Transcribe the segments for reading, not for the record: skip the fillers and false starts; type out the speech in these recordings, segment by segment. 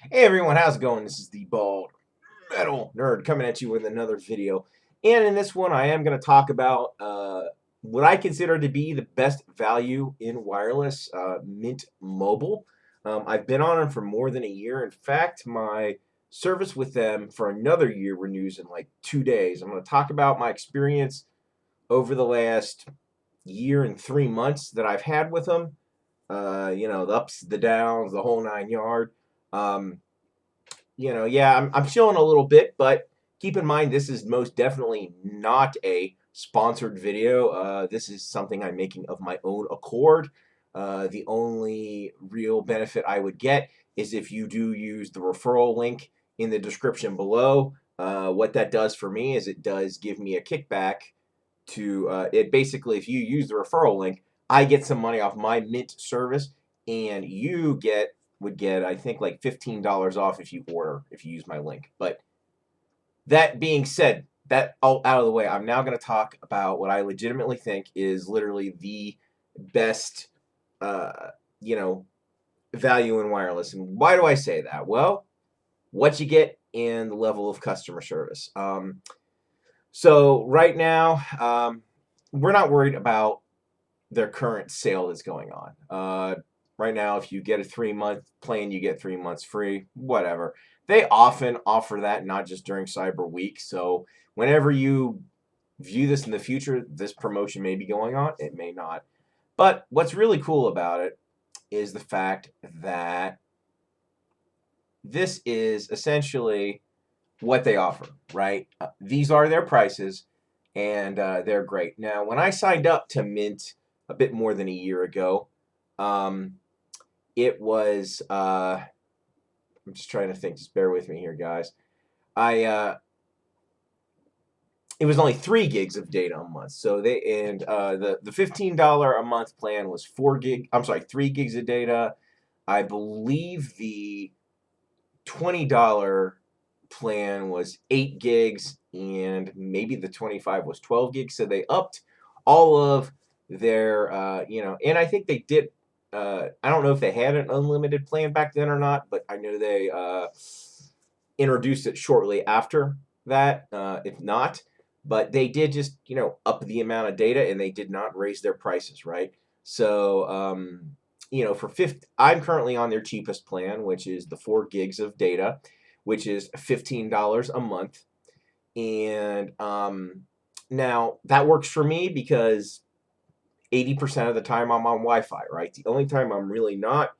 Hey everyone, how's it going? This is the Bald Metal Nerd coming at you with another video. And in this one, I am going to talk about what I consider to be the best value in wireless, Mint Mobile. I've been on them for more than a year. In fact, my service with them for another year renews in like 2 days. I'm going to talk about my experience over the last year and 3 months that I've had with them. The ups, the downs, the whole nine yard. Um, yeah, I'm chilling a little bit, but keep in mind this is most definitely not a sponsored video. This is something I'm making of my own accord. The only real benefit I would get is if you do use the referral link in the description below. What that does for me is it does give me a kickback to it. Basically, if you use the referral link, I get some money off my Mint service, and you would get, I think, like $15 off if you use my link. But that being said, that all out of the way, I'm now going to talk about what I legitimately think is literally the best, uh, you know, value in wireless. And why do I say that? Well, what you get and the level of customer service. So right now, we're not worried about their current sale that's going on. Right now, if you get a 3 month plan, you get 3 months free, whatever. They often offer that, not just during Cyber Week. So whenever you view this in the future, this promotion may be going on, it may not. But what's really cool about it is the fact that this is essentially what they offer, right? These are their prices, and they're great. Now, when I signed up to Mint a bit more than a year ago, um, it was I'm just trying to think. Just bear with me here, guys. I It was only 3 gigs of data a month. So the $15 a month plan was 4 gig. I'm sorry, 3 gigs of data. I believe the $20 plan was 8 gigs, and maybe the 25 was 12 gigs. So they upped all of their, and I think they did. I don't know if they had an unlimited plan back then or not, but I know they introduced it shortly after that, if not. But they did just, up the amount of data, and they did not raise their prices, right? So, I'm currently on their cheapest plan, which is the 4 gigs of data, which is $15 a month. And now that works for me because 80% of the time I'm on Wi-Fi, right? The only time I'm really not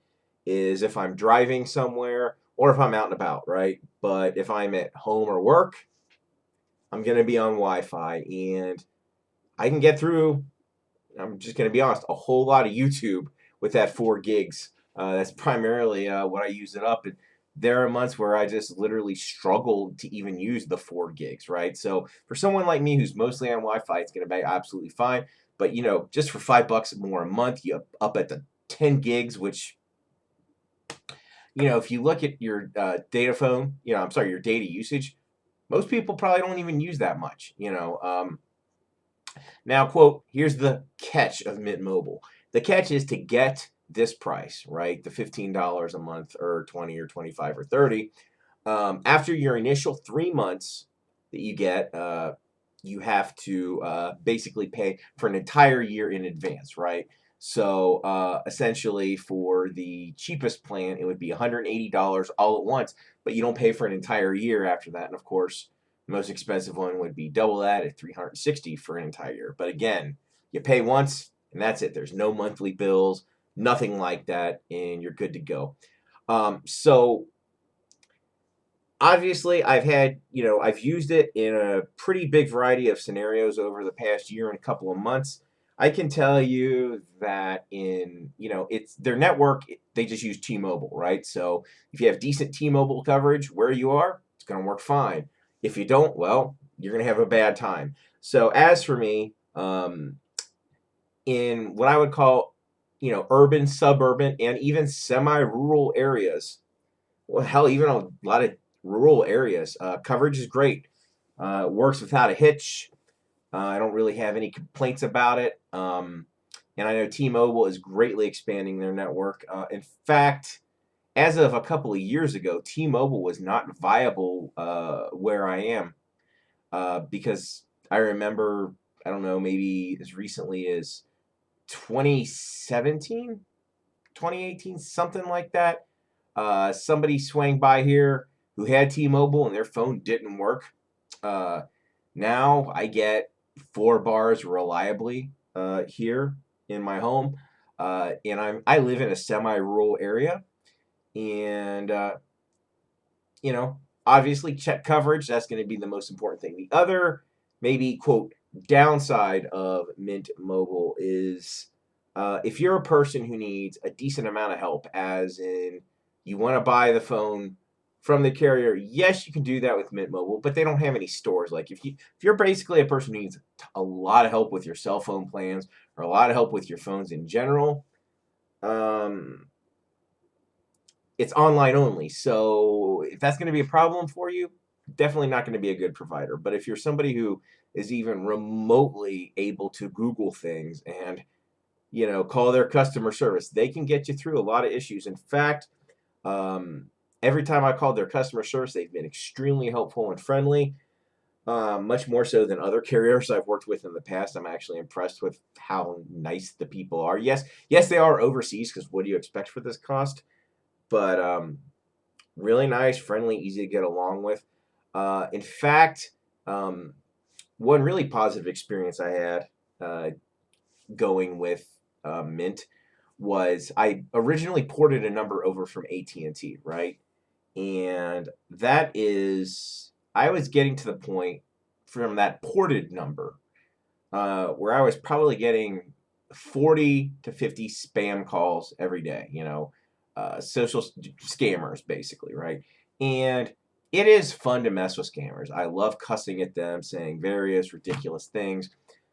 is if I'm driving somewhere or if I'm out and about, right? But if I'm at home or work, I'm going to be on Wi-Fi, and I can get through, I'm just going to be honest, a whole lot of YouTube with that 4 gigs. That's primarily what I use it up. And there are months where I just literally struggle to even use the 4 gigs, right? So for someone like me who's mostly on Wi-Fi, it's going to be absolutely fine. But just for $5 more a month, you up at the 10 gigs, which if you look at your data phone, I'm sorry, your data usage, most people probably don't even use that much. Now, quote, here's the catch of Mint Mobile. The catch is to get this price, right? The $15 a month or 20 or 25 or 30. After your initial 3 months that you get, you have to basically pay for an entire year in advance, right? So essentially, for the cheapest plan, it would be $180 all at once, but you don't pay for an entire year after that. And of course, the most expensive one would be double that at $360 for an entire year. But again, you pay once and that's it. There's no monthly bills, nothing like that, and you're good to go. So obviously I've used it in a pretty big variety of scenarios over the past year and a couple of months. I can tell you that it's their network, they just use T-Mobile, right? So if you have decent T-Mobile coverage where you are, it's going to work fine. If you don't, well, you're going to have a bad time. So as for me, in what I would call urban, suburban, and even semi-rural areas, well, hell, even a lot of rural areas, coverage is great. Works without a hitch. I don't really have any complaints about it. And I know T-Mobile is greatly expanding their network. In fact, as of a couple of years ago, T-Mobile was not viable where I am because I remember, I don't know, maybe as recently as 2017, 2018, something like that. Somebody swang by here who had T-Mobile and their phone didn't work. Uh, Now I get 4 bars reliably here in my home, and I live in a semi-rural area, and you know, obviously check coverage. That's going to be the most important thing. The other maybe quote downside of Mint Mobile is if you're a person who needs a decent amount of help, as in you want to buy the phone from the carrier, yes, you can do that with Mint Mobile, but they don't have any stores. Like if you're basically a person who needs a lot of help with your cell phone plans or a lot of help with your phones in general, um, it's online only. So if that's going to be a problem for you, definitely not going to be a good provider. But if you're somebody who is even remotely able to Google things and call their customer service, they can get you through a lot of issues. In fact, um, every time I called their customer service, they've been extremely helpful and friendly. Much more so than other carriers I've worked with in the past. I'm actually impressed with how nice the people are. Yes, they are overseas because what do you expect for this cost? But really nice, friendly, easy to get along with. In fact, um, one really positive experience I had uh, going with Mint was I originally ported a number over from AT&T, right? And that is, I was getting to the point from that ported number where I was probably getting 40 to 50 spam calls every day, social scammers basically, right? And it is fun to mess with scammers. I love cussing at them, saying various ridiculous things,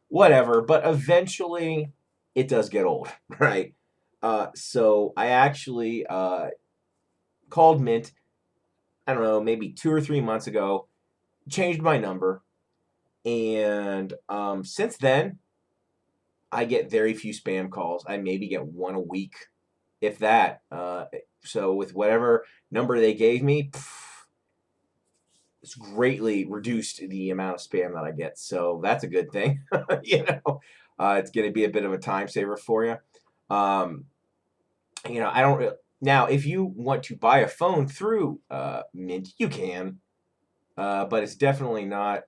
whatever, but eventually it does get old, right? So I actually called Mint, I don't know, maybe 2 or 3 months ago, changed my number, and since then, I get very few spam calls. I maybe get one a week, if that. So with whatever number they gave me, it's greatly reduced the amount of spam that I get. So that's a good thing. It's going to be a bit of a time saver for you. Um, I don't now. If you want to buy a phone through Mint, you can, but it's definitely not.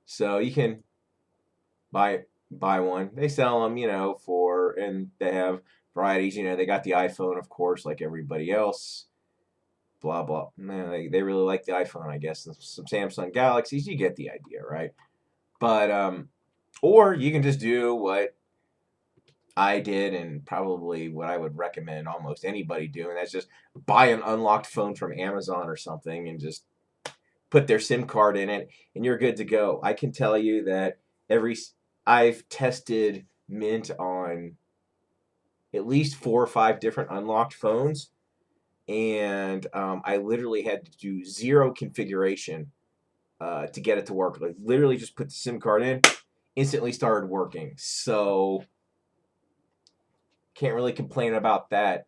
So you can buy one. They sell them, and they have varieties. They got the iPhone, of course, like everybody else. Blah blah. Man, they really like the iPhone, I guess. Some Samsung Galaxies. You get the idea, right? But or you can just do what I did, and probably what I would recommend almost anybody doing. That's just buy an unlocked phone from Amazon or something, and just put their SIM card in it, and you're good to go. I can tell you that every I've tested Mint on at least 4 or 5 different unlocked phones, and I literally had to do zero configuration to get it to work. Like literally, just put the SIM card in, instantly started working. So can't really complain about that.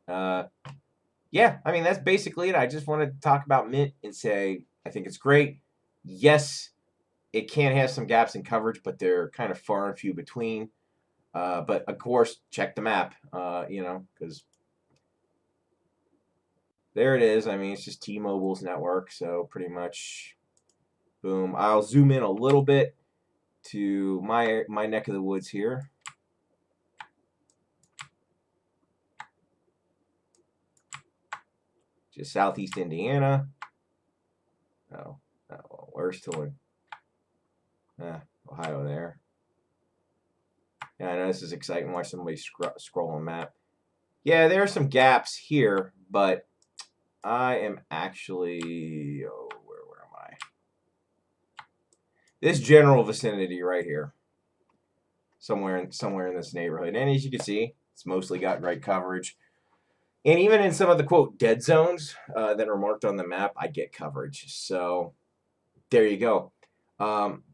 Yeah, I mean that's basically it. I just wanted to talk about Mint and say I think it's great. Yes, it can have some gaps in coverage, but they're kind of far and few between. But of course, check the map, because there it is. I mean, it's just T-Mobile's network, so pretty much, boom. I'll zoom in a little bit to my neck of the woods here. Just southeast Indiana. Oh, where's Tulane? Ohio there. Yeah, I know this is exciting. Watch somebody scroll on map. Yeah, there are some gaps here, but I am actually, where am I? This general vicinity right here, somewhere in this neighborhood. And as you can see, it's mostly got great coverage. And even in some of the quote dead zones that are marked on the map, I get coverage. So there you go.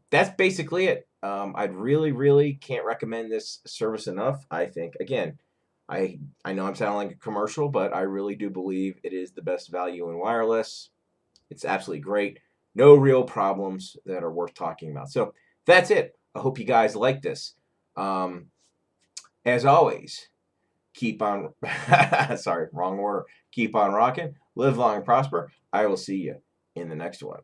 That's basically it. I'd really, really can't recommend this service enough. I think again, I know I'm sounding like a commercial, but I really do believe it is the best value in wireless. It's absolutely great. No real problems that are worth talking about. So that's it. I hope you guys like this. As always, keep on, sorry, wrong order. Keep on rocking, live long and prosper. I will see you in the next one.